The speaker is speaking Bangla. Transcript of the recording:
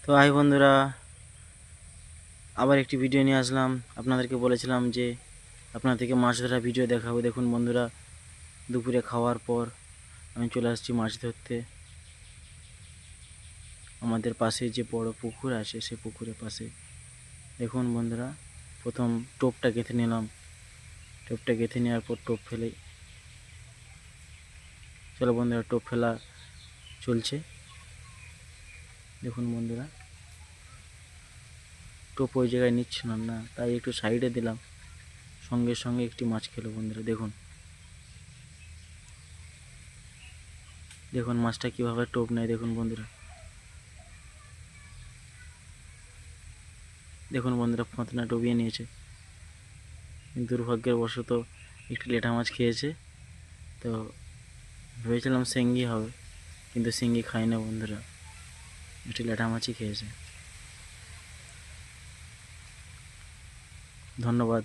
তো হাই বন্ধুরা, আবার একটি ভিডিও নিয়ে আসলাম। আপনাদেরকে বলেছিলাম যে আপনাদেরকে মাছ ধরা ভিডিও দেখাবো। দেখুন বন্ধুরা, দুপুরে খাওয়ার পর আমি চলে আসছি মাছ ধরতে। আমাদের পাশে যে বড় পুকুর আছে সেই পুকুরের পাশে দেখুন বন্ধুরা, প্রথম টোপটা গেঁথে নিলাম। টোপটা গেঁথে নেওয়ার পর টোপ ফেলে, চলো বন্ধুরা, টোপ ফেলা চলছে। দেখুন বন্ধুরা, টোপ ওই জায়গায় নিচ্ছিলাম না, তাই একটু সাইডে দিলাম। সঙ্গে সঙ্গে একটি মাছ খেলো বন্ধুরা। দেখুন দেখুন মাছটা কীভাবে টোপ নেয়। দেখুন বন্ধুরা, দেখুন বন্ধুরা, ফাতনা ডুবিয়ে নিয়েছে। দুর্ভাগ্যের বশত একটি লেঠা মাছ খেয়েছে। তো ভেবেছিলাম শিঙ্গি হবে, কিন্তু শিঙ্গি খাই না বন্ধুরা, একটি লেঠা মাছই খেয়েছে। ধন্যবাদ।